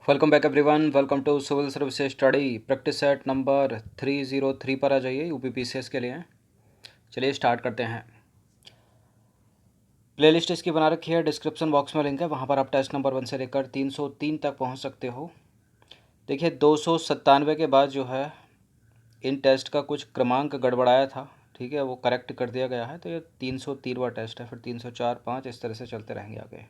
Welcome back everyone. Welcome to civil service study practice set number 303 पर आ जाइए। UPPCS के लिए चलिए स्टार्ट करते हैं। प्लेलिस्ट इसकी बना रखी है, डिस्क्रिप्शन बॉक्स में लिंक है, वहाँ पर आप टेस्ट नंबर 1 से लेकर 303 तक पहुँच सकते हो। देखिए 297 के बाद जो है इन टेस्ट का कुछ क्रमांक गड़बड़ाया था, ठीक है, वो करेक्ट कर दिया गया है। तो ये 303वां टेस्ट है, फिर 304, 5 इस तरह से चलते रहेंगे आगे।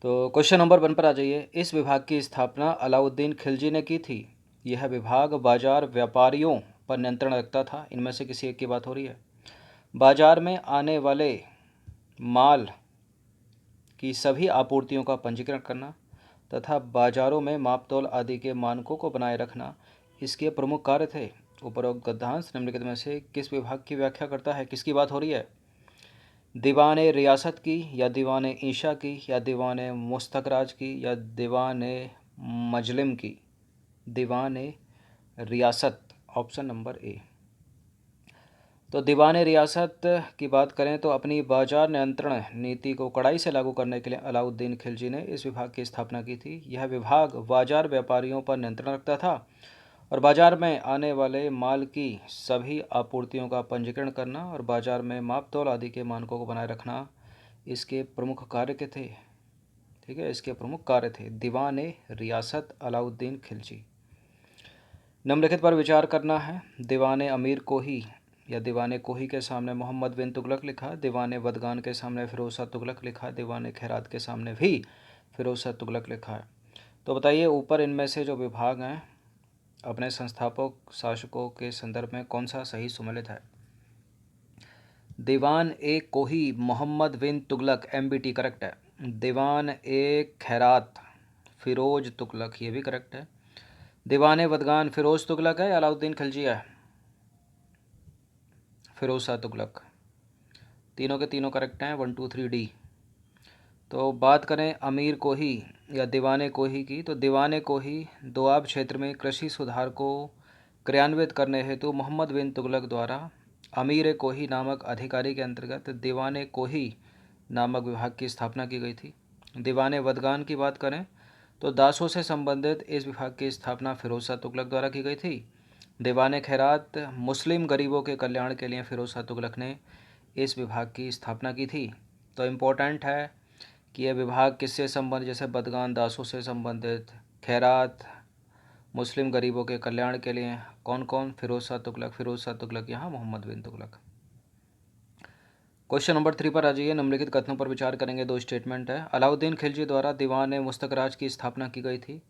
तो क्वेश्चन नंबर 1 पर आ जाइए। इस विभाग की स्थापना अलाउद्दीन खिलजी ने की थी। यह विभाग बाजार व्यापारियों पर नियंत्रण रखता था। इनमें से किसी एक की बात हो रही है। बाजार में आने वाले माल की सभी आपूर्तियों का पंजीकरण करना तथा बाजारों में मापतोल आदि के मानकों को बनाए रखना इसके प्रमुख कार्य थे। उपरोक्त गद्यांश निम्नलिखित में से किस विभाग की व्याख्या करता है? किसकी बात हो रही है? दीवान रियासत की, या दीवान ईशा की, या दीवान मुस्तकराज की, या दीवान मजलिम की? दीवान रियासत, ऑप्शन नंबर ए। तो दीवान रियासत की बात करें तो अपनी बाजार नियंत्रण नीति को कड़ाई से लागू करने के लिए अलाउद्दीन खिलजी ने इस विभाग की स्थापना की थी। यह विभाग बाजार व्यापारियों पर नियंत्रण रखता था और बाजार में आने वाले माल की सभी आपूर्तियों का पंजीकरण करना और बाजार में मापतोल आदि के मानकों को बनाए रखना इसके प्रमुख कार्य के थे। ठीक है, इसके प्रमुख कार्य थे। दीवान रियासत अलाउद्दीन खिलजी। निम्नलिखित पर विचार करना है। दीवान अमीर कोही या दीवान कोही के सामने मोहम्मद बिन तुगलक लिखा, दीवान वदगान के सामने फिरोज शाह तुगलक लिखा, दीवान खैरात के सामने भी फिरोज शाह तुगलक लिखा है। तो बताइए ऊपर इनमें से जो विभाग हैं अपने संस्थापक शासकों के संदर्भ में कौन सा सही सुमेलित है? दीवान ए कोही मोहम्मद बिन तुगलक MBT करेक्ट है। दीवान ए खैरात फिरोज तुगलक, ये भी करेक्ट है। दीवान वदगान फिरोज तुगलक है, अलाउद्दीन खिलजी है? फिरोज शाह तुगलक। तीनों के तीनों करेक्ट हैं, 1 2 3 डी। तो बात करें अमीर कोही या दीवाने कोही की, तो दीवाने कोही दोआब क्षेत्र में कृषि सुधार को क्रियान्वित करने हेतु मोहम्मद बिन तुगलक द्वारा अमीर कोही नामक अधिकारी के अंतर्गत दीवाने कोही नामक विभाग की स्थापना की गई थी। दीवाने वदगान की बात करें तो दासों से संबंधित इस विभाग की स्थापना फिरोज शाह तुगलक द्वारा की गई थी। दीवाने खैरात मुस्लिम गरीबों के कल्याण के लिए फिरोज शाह तुगलक ने इस विभाग की स्थापना की थी। तो इम्पोर्टेंट है कि यह विभाग किससे संबंधित, जैसे बदगान दासों से संबंधित, खैरात मुस्लिम गरीबों के कल्याण के लिए, कौन कौन? फिरोज शाह तुगलक यहाँ मोहम्मद बिन तुगलक। क्वेश्चन नंबर 3 पर आ जाइए। निम्नलिखित कथनों पर विचार करेंगे। दो स्टेटमेंट है। अलाउद्दीन खिलजी द्वारा दीवान मुस्तकराज की स्थापना की गई थी।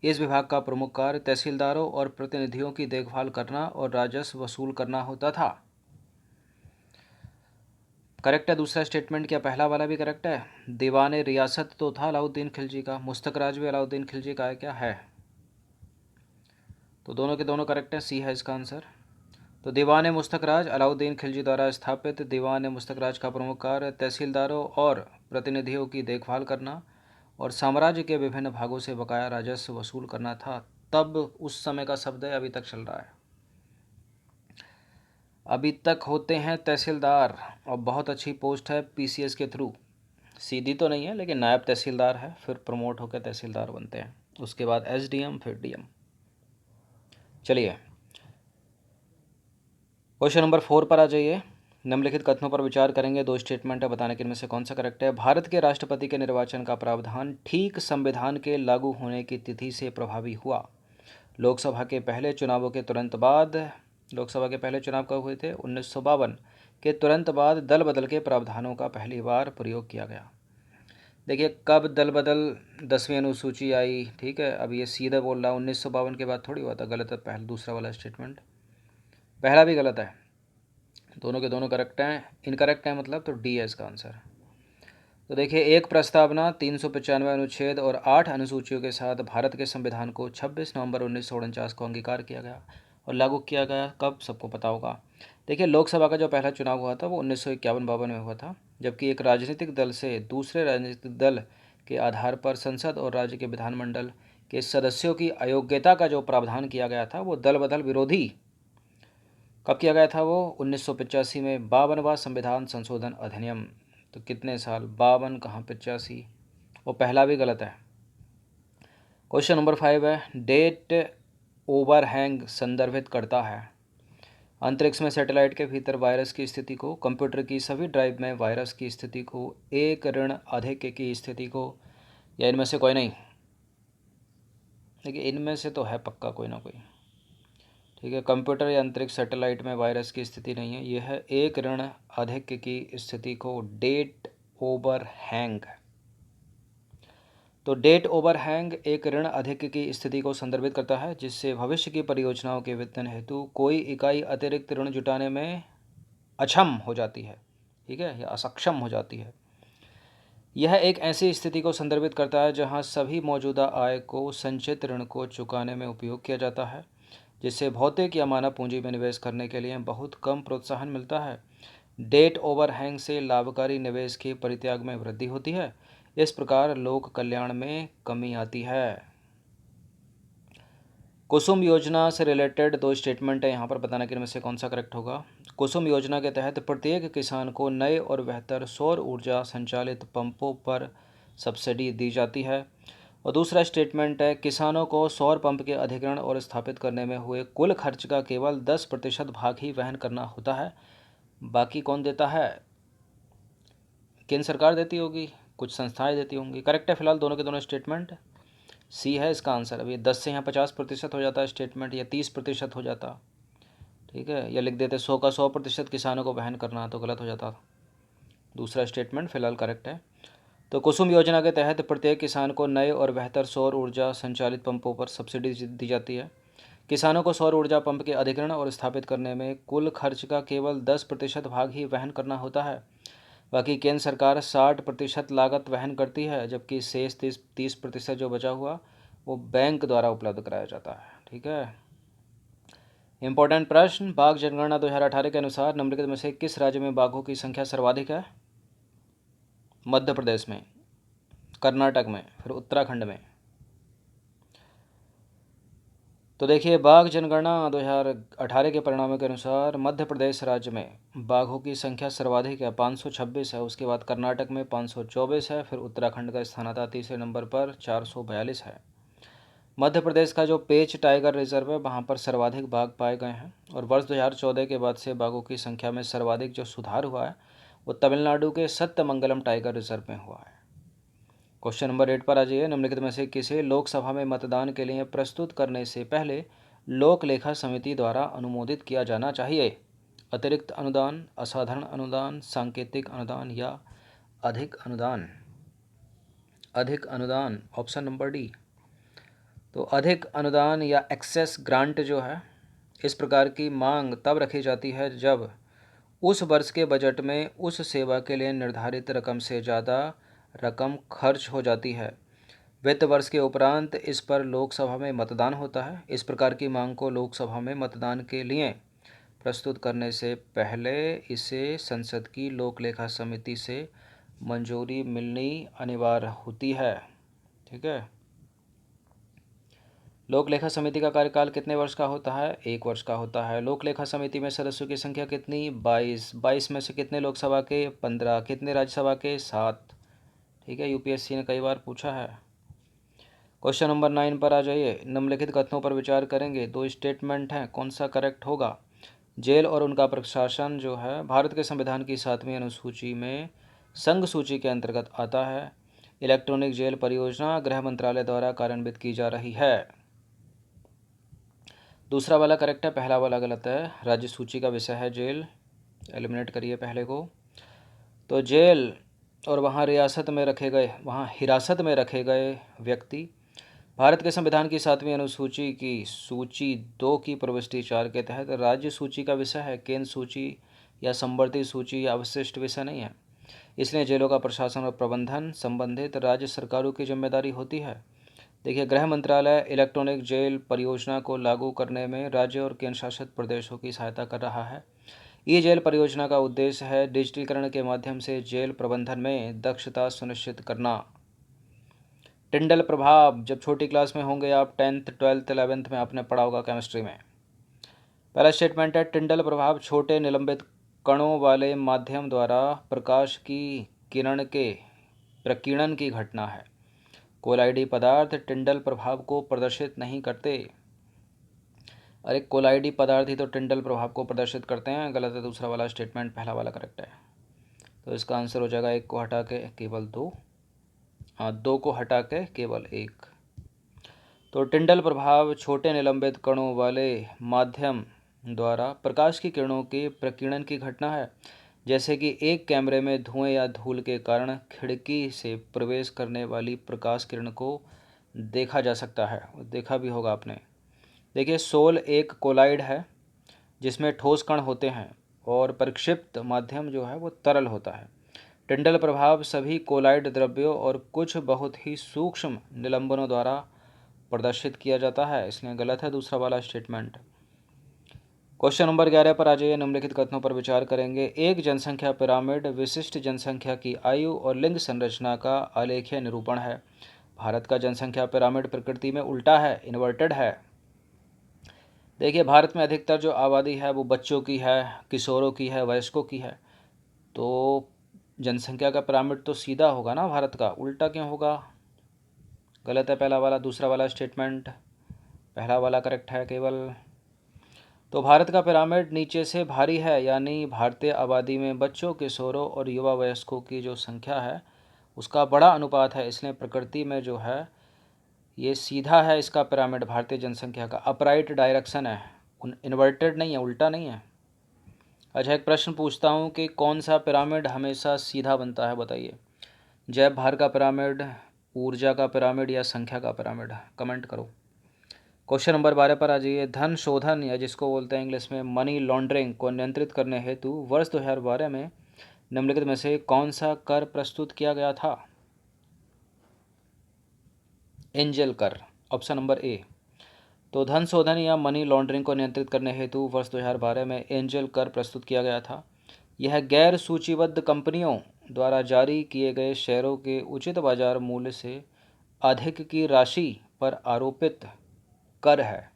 इस विभाग का प्रमुख कार्य तहसीलदारों और प्रतिनिधियों की देखभाल करना और राजस्व वसूल करना होता था। करेक्ट है दूसरा स्टेटमेंट। क्या पहला वाला भी करेक्ट है? दीवान रियासत तो था अलाउद्दीन खिलजी का, मुस्तकराज भी अलाउद्दीन खिलजी का है, क्या है? तो दोनों के दोनों करेक्ट है, सी है इसका आंसर। तो दीवान मुस्तकराज अलाउद्दीन खिलजी द्वारा स्थापित दीवान मुस्तकराज का प्रमुख कार्य तहसीलदारों और प्रतिनिधियों की देखभाल करना और साम्राज्य के विभिन्न भागों से बकाया राजस्व वसूल करना था। तब उस समय का शब्द है, अभी तक चल रहा है। अभी तक होते हैं तहसीलदार और बहुत अच्छी पोस्ट है PCS के थ्रू। सीधी तो नहीं है लेकिन नायब तहसीलदार है, फिर प्रमोट होकर तहसीलदार बनते हैं, उसके बाद SDM, फिर DM। चलिए क्वेश्चन नंबर 4 पर आ जाइए। निम्नलिखित कथनों पर विचार करेंगे। दो स्टेटमेंट है, बताने के इनमें से कौन सा करेक्ट है। भारत के राष्ट्रपति के निर्वाचन का प्रावधान ठीक संविधान के लागू होने की तिथि से प्रभावी हुआ। लोकसभा के पहले चुनावों के तुरंत बाद, लोकसभा के पहले चुनाव कब हुए थे? 1952 के तुरंत बाद दल बदल के प्रावधानों का पहली बार प्रयोग किया गया। देखिए कब दल बदल 10वीं अनुसूची आई, ठीक है। अब ये सीधा बोल रहा है 1952 के बाद थोड़ी हुआ था, गलत है पहला दूसरा वाला स्टेटमेंट, पहला भी गलत है। दोनों के दोनों करेक्ट हैं, इनकरेक्ट है मतलब, तो डी है इसका आंसर। तो देखिए एक प्रस्तावना 395 अनुच्छेद और 8 अनुसूचियों के साथ भारत के संविधान को 26 नवंबर 1949 को अंगीकार किया गया और लागू किया गया। कब? सबको पता होगा। देखिए लोकसभा का जो पहला चुनाव हुआ था वो 1951-52 में हुआ था, जबकि एक राजनीतिक दल से दूसरे राजनीतिक दल के आधार पर संसद और राज्य के विधानमंडल के सदस्यों की अयोग्यता का जो प्रावधान किया गया था वो दल बदल विरोधी कब किया गया था? वो 1985 में 52वां संविधान संशोधन अधिनियम। तो कितने साल? 52 कहाँ 85, वो पहला भी गलत है। क्वेश्चन नंबर 5 है, डेट ओवरहैंग संदर्भित करता है अंतरिक्ष में सैटेलाइट के भीतर वायरस की स्थिति को, कंप्यूटर की सभी ड्राइव में वायरस की स्थिति को, एक ऋण अधिक की स्थिति को, या इनमें से कोई नहीं। देखिए इनमें से तो है पक्का कोई ना कोई। ठीक है, कंप्यूटर या अंतरिक्ष सैटेलाइट में वायरस की स्थिति नहीं है, यह है एक ऋण अधिक की स्थिति को डेट ओवरहैंग। तो डेट ओवरहैंग एक ऋण अधिक की स्थिति को संदर्भित करता है जिससे भविष्य की परियोजनाओं के वित्तन हेतु कोई इकाई अतिरिक्त ऋण जुटाने में अक्षम हो जाती है, ठीक है, या असक्षम हो जाती है। यह एक ऐसी स्थिति को संदर्भित करता है जहां सभी मौजूदा आय को संचित ऋण को चुकाने में उपयोग किया जाता है, जिससे भौतिक या मानव पूंजी में निवेश करने के लिए बहुत कम प्रोत्साहन मिलता है। डेट ओवरहैंग से लाभकारी निवेश के परित्याग में वृद्धि होती है। इस प्रकार लोक कल्याण में कमी आती है। कुसुम योजना से रिलेटेड दो स्टेटमेंट है, यहाँ पर बताना कि इनमें से कौन सा करेक्ट होगा। कुसुम योजना के तहत प्रत्येक किसान को नए और बेहतर सौर ऊर्जा संचालित पंपों पर सब्सिडी दी जाती है। और दूसरा स्टेटमेंट है, किसानों को सौर पंप के अधिग्रहण और स्थापित करने में हुए कुल खर्च का केवल 10% भाग ही वहन करना होता है। बाकी कौन देता है? केंद्र सरकार देती होगी, कुछ संस्थाएं देती होंगी। करेक्ट है फिलहाल दोनों के दोनों स्टेटमेंट। सी है इसका आंसर। अभी 10 से यहाँ 50% हो जाता है स्टेटमेंट, या 30% हो जाता, ठीक है, या लिख देते 100 का 100% किसानों को वहन करना, तो गलत हो जाता। दूसरा स्टेटमेंट फिलहाल करेक्ट है। तो कुसुम योजना के तहत प्रत्येक किसान को नए और बेहतर सौर ऊर्जा संचालित पंपों पर सब्सिडी दी जाती है। किसानों को सौर ऊर्जा पंप के अधिग्रहण और स्थापित करने में कुल खर्च का केवल 10% भाग ही वहन करना होता है। बाकी केंद्र सरकार 60% लागत वहन करती है, जबकि शेष 30% जो बचा हुआ वो बैंक द्वारा उपलब्ध कराया जाता है। ठीक है। इंपॉर्टेंट प्रश्न, बाघ जनगणना 2018 के अनुसार निम्नलिखित में से किस राज्य में बाघों की संख्या सर्वाधिक है? मध्य प्रदेश में, कर्नाटक में, फिर उत्तराखंड में। तो देखिए, बाघ जनगणना 2018 के परिणामों के अनुसार मध्य प्रदेश राज्य में बाघों की संख्या सर्वाधिक है, 526 है। उसके बाद कर्नाटक में 524 है। फिर उत्तराखंड का स्थान आता है तीसरे नंबर पर, 442 है। मध्य प्रदेश का जो पेंच टाइगर रिजर्व है वहाँ पर सर्वाधिक बाघ पाए गए हैं। और वर्ष 2014 के बाद से बाघों की संख्या में सर्वाधिक जो सुधार हुआ है वो तमिलनाडु के सत्यमंगलम टाइगर रिजर्व में हुआ है। क्वेश्चन नंबर 8 पर आ जाइए। निम्नलिखित में से किसे लोकसभा में मतदान के लिए प्रस्तुत करने से पहले लोक लेखा समिति द्वारा अनुमोदित किया जाना चाहिए? अतिरिक्त अनुदान, असाधारण अनुदान, सांकेतिक अनुदान या अधिक अनुदान? अधिक अनुदान, ऑप्शन नंबर डी। तो अधिक अनुदान या एक्सेस ग्रांट जो है, इस प्रकार की मांग तब रखी जाती है जब उस वर्ष के बजट में उस सेवा के लिए निर्धारित रकम से ज़्यादा रकम खर्च हो जाती है। वित्त वर्ष के उपरांत इस पर लोकसभा में मतदान होता है। इस प्रकार की मांग को लोकसभा में मतदान के लिए प्रस्तुत करने से पहले इसे संसद की लोक लेखा समिति से मंजूरी मिलनी अनिवार्य होती है। ठीक है। लोक लेखा समिति का कार्यकाल कितने वर्ष का होता है? 1 वर्ष का होता है। लोक लेखा समिति में सदस्यों की संख्या कितनी? 22। 22 में से कितने लोकसभा के? 15। कितने राज्यसभा के? 7। ठीक है, यूपीएससी ने कई बार पूछा है। क्वेश्चन नंबर 9 पर आ जाइए। निम्नलिखित कथनों पर विचार करेंगे। 2 स्टेटमेंट हैं, कौन सा करेक्ट होगा? जेल और उनका प्रशासन जो है भारत के संविधान की 7वीं अनुसूची में संघ सूची के अंतर्गत आता है। इलेक्ट्रॉनिक जेल परियोजना गृह मंत्रालय द्वारा कार्यान्वित की जा रही है। दूसरा वाला करेक्ट है, पहला वाला गलत है। राज्य सूची का विषय है जेल, एलिमिनेट करिए पहले को। तो जेल और वहाँ हिरासत में रखे गए व्यक्ति भारत के संविधान की 7वीं अनुसूची की सूची 2 की प्रविष्टि 4 के तहत राज्य सूची का विषय है। केंद्र सूची या संवर्धित सूची या अवशिष्ट विषय नहीं है। इसलिए जेलों का प्रशासन और प्रबंधन संबंधित राज्य सरकारों की जिम्मेदारी होती है। देखिए, गृह मंत्रालय इलेक्ट्रॉनिक जेल परियोजना को लागू करने में राज्य और केंद्र शासित प्रदेशों की सहायता कर रहा है। ई जेल परियोजना का उद्देश्य है डिजिटलीकरण के माध्यम से जेल प्रबंधन में दक्षता सुनिश्चित करना। टिंडल प्रभाव, जब छोटी क्लास में होंगे आप, 10th 12th 11th में आपने पढ़ा होगा केमिस्ट्री में। पहला स्टेटमेंट है, टिंडल प्रभाव छोटे निलंबित कणों वाले माध्यम द्वारा प्रकाश की किरण के प्रकीर्णन की घटना है। कोलाइडी पदार्थ टिंडल प्रभाव को प्रदर्शित नहीं करते। अरे कोलाइडी पदार्थ ही तो टिंडल प्रभाव को प्रदर्शित करते हैं। गलत है दूसरा वाला स्टेटमेंट, पहला वाला करेक्ट है। तो इसका आंसर हो जाएगा 1 को हटा के केवल 2, 2 को हटा के केवल 1। तो टिंडल प्रभाव छोटे निलंबित कणों वाले माध्यम द्वारा प्रकाश की किरणों के प्रकीर्णन की घटना है। जैसे कि एक कैमरे में धुएं या धूल के कारण खिड़की से प्रवेश करने वाली प्रकाश किरण को देखा जा सकता है, देखा भी होगा आपने। देखिए सोल एक कोलाइड है जिसमें ठोस कण होते हैं और प्रक्षिप्त माध्यम जो है वो तरल होता है। टिंडल प्रभाव सभी कोलाइड द्रव्यों और कुछ बहुत ही सूक्ष्म निलंबनों द्वारा प्रदर्शित किया जाता है, इसलिए गलत है दूसरा वाला स्टेटमेंट। क्वेश्चन नंबर 11 पर आ जाइए। निम्नलिखित कथनों पर विचार करेंगे। एक जनसंख्या पिरामिड विशिष्ट जनसंख्या की आयु और लिंग संरचना का आलेखीय निरूपण है। भारत का जनसंख्या पिरामिड प्रकृति में उल्टा है, इन्वर्टेड है। देखिए भारत में अधिकतर जो आबादी है वो बच्चों की है, किशोरों की है, वयस्कों की है। तो जनसंख्या का पिरामिड तो सीधा होगा ना भारत का, उल्टा क्यों होगा? गलत है पहला वाला। दूसरा वाला स्टेटमेंट, पहला वाला करेक्ट है केवल। तो भारत का पिरामिड नीचे से भारी है, यानी भारतीय आबादी में बच्चों, किशोरों और युवा वयस्कों की जो संख्या है उसका बड़ा अनुपात है, इसलिए प्रकृति में जो है ये सीधा है इसका पिरामिड भारतीय जनसंख्या का, अपराइट डायरेक्शन है, इन्वर्टेड नहीं है, उल्टा नहीं है। अच्छा एक प्रश्न पूछता हूँ कि कौन सा पिरामिड हमेशा सीधा बनता है, बताइए। जैव भार का पिरामिड, ऊर्जा का पिरामिड या संख्या का पिरामिड? कमेंट करो। क्वेश्चन नंबर 12 पर आ जाइए। धन शोधन या जिसको बोलते हैं इंग्लिश में मनी लॉन्ड्रिंग को नियंत्रित करने हेतु वर्ष 2012 में निम्नलिखित में से कौन सा कर प्रस्तुत किया गया था? एंजल कर, ऑप्शन नंबर ए। तो धन शोधन या मनी लॉन्ड्रिंग को नियंत्रित करने हेतु वर्ष 2012 में एंजल कर प्रस्तुत किया गया था। यह गैर सूचीबद्ध कंपनियों द्वारा जारी किए गए शेयरों के उचित बाजार मूल्य से अधिक की राशि पर आरोपित कर है।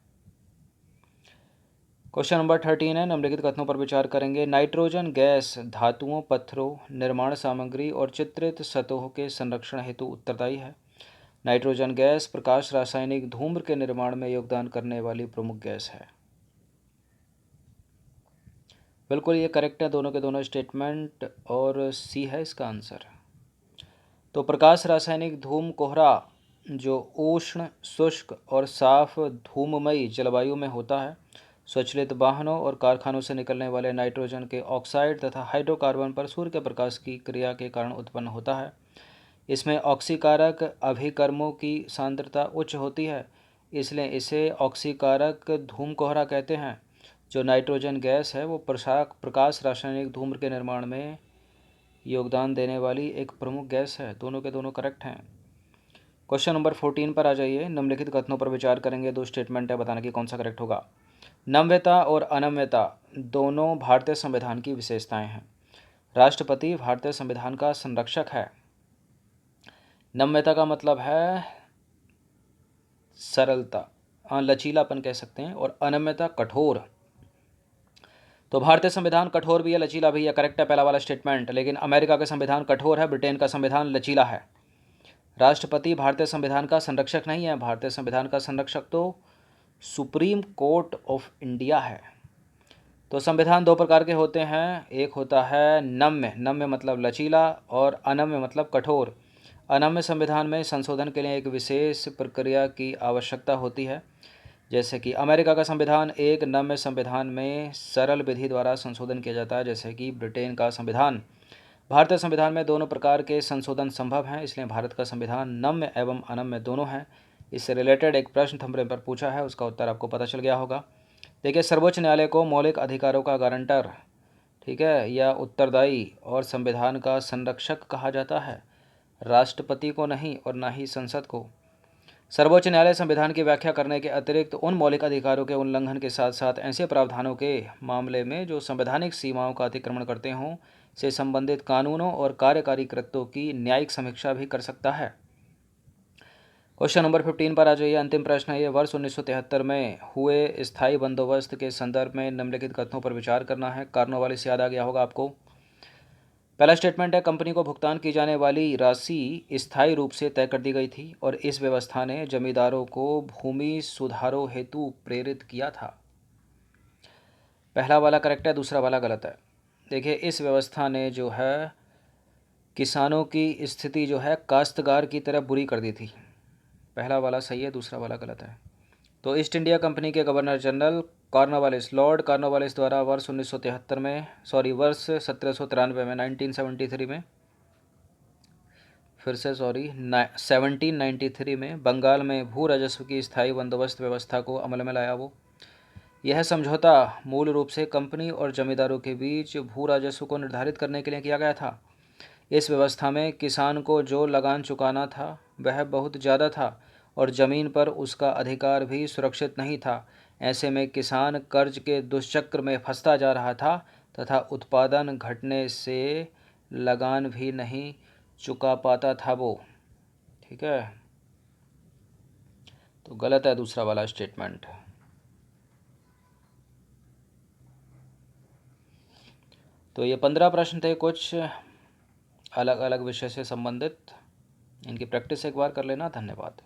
क्वेश्चन नंबर 13 है। निम्नलिखित कथनों पर विचार करेंगे। नाइट्रोजन गैस धातुओं, पत्थरों, निर्माण सामग्री और चित्रित सतहों के संरक्षण हेतु उत्तरदायी है। नाइट्रोजन गैस प्रकाश रासायनिक धूम्र के निर्माण में योगदान करने वाली प्रमुख गैस है। बिल्कुल ये करेक्ट है दोनों के दोनों स्टेटमेंट, और सी है इसका आंसर। तो प्रकाश रासायनिक धूम कोहरा जो उष्ण, शुष्क और साफ धूममयी जलवायु में होता है। स्वचालित वाहनों और कारखानों से निकलने वाले नाइट्रोजन के ऑक्साइड तथा हाइड्रोकार्बन पर सूर्य के प्रकाश की क्रिया के कारण उत्पन्न होता है। इसमें ऑक्सीकारक अभिकर्मों की सांद्रता उच्च होती है, इसलिए इसे ऑक्सीकारक धूम कोहरा कहते हैं। जो नाइट्रोजन गैस है वो प्रकाश रासायनिक धूम्र के निर्माण में योगदान देने वाली एक प्रमुख गैस है। दोनों के दोनों करेक्ट हैं। क्वेश्चन नंबर 14 पर आ जाइए। निम्नलिखित कथनों पर विचार करेंगे। 2 स्टेटमेंट है, बताने की कौन सा करेक्ट होगा। नम्यता और अनम्यता दोनों भारतीय संविधान की विशेषताएं हैं। राष्ट्रपति भारतीय संविधान का संरक्षक है। नम्यता का मतलब है सरलता, लचीलापन कह सकते हैं, और अनम्यता कठोर। तो भारतीय संविधान कठोर भी है, लचीला भी है, करेक्ट है पहला वाला स्टेटमेंट। लेकिन अमेरिका का संविधान कठोर है, ब्रिटेन का संविधान लचीला है। राष्ट्रपति भारतीय संविधान का संरक्षक नहीं है, भारतीय संविधान का संरक्षक तो सुप्रीम कोर्ट ऑफ इंडिया है। तो संविधान 2 प्रकार के होते हैं। एक होता है नम्य, नम्य मतलब लचीला, और अनम्य मतलब कठोर। अनम्य संविधान में संशोधन के लिए एक विशेष प्रक्रिया की आवश्यकता होती है। जैसे कि अमेरिका का संविधान एक नम्य संविधान में सरल विधि द्वारा संशोधन किया जाता है, जैसे कि ब्रिटेन का संविधान। भारतीय संविधान में दोनों प्रकार के संशोधन संभव हैं, इसलिए भारत का संविधान नम्य एवं अनम्य दोनों हैं। इससे रिलेटेड एक प्रश्न थंबनेल पर पूछा है, उसका उत्तर आपको पता चल गया होगा। देखिए सर्वोच्च न्यायालय को मौलिक अधिकारों का गारंटर, ठीक है, या उत्तरदायी और संविधान का संरक्षक कहा जाता है, राष्ट्रपति को नहीं और ना ही संसद को। सर्वोच्च न्यायालय संविधान की व्याख्या करने के अतिरिक्त उन मौलिक अधिकारों के उल्लंघन के साथ साथ ऐसे प्रावधानों के मामले में जो संवैधानिक सीमाओं का अतिक्रमण करते हों से संबंधित कानूनों और कार्यकारी कृत्यों की न्यायिक समीक्षा भी कर सकता है। क्वेश्चन नंबर 15 पर आ जाइए। अंतिम प्रश्न है ये। वर्ष 1973 में हुए स्थायी बंदोबस्त के संदर्भ में निम्नलिखित कथनों पर विचार करना है। कार्नोवालिस याद आ गया होगा आपको। पहला स्टेटमेंट है, कंपनी को भुगतान की जाने वाली राशि स्थायी रूप से तय कर दी गई थी और इस व्यवस्था ने जमींदारों को भूमि सुधारों हेतु प्रेरित किया था। पहला वाला करेक्ट है, दूसरा वाला गलत है। देखिए, इस व्यवस्था ने जो है किसानों की स्थिति जो है काश्तकार की तरह बुरी कर दी थी। पहला वाला सही है, दूसरा वाला गलत है। तो ईस्ट इंडिया कंपनी के governor general Cornwallis, Lord Cornwallis द्वारा वर्ष 1793 में 1973 में 1793 में बंगाल में भू राजस्व की स्थायी बंदोबस्त व्यवस्था को अमल में लाया। वो यह समझौता मूल रूप से कंपनी और जमींदारों के बीच भू राजस्व को निर्धारित करने के लिए किया गया था। इस व्यवस्था में किसान को जो लगान चुकाना था वह बहुत ज़्यादा था और ज़मीन पर उसका अधिकार भी सुरक्षित नहीं था। ऐसे में किसान कर्ज के दुष्चक्र में फंसता जा रहा था तथा उत्पादन घटने से लगान भी नहीं चुका पाता था वो। ठीक है, तो गलत है दूसरा वाला स्टेटमेंट। तो ये 15 प्रश्न थे कुछ अलग अलग विषय से संबंधित। इनकी प्रैक्टिस एक बार कर लेना। धन्यवाद।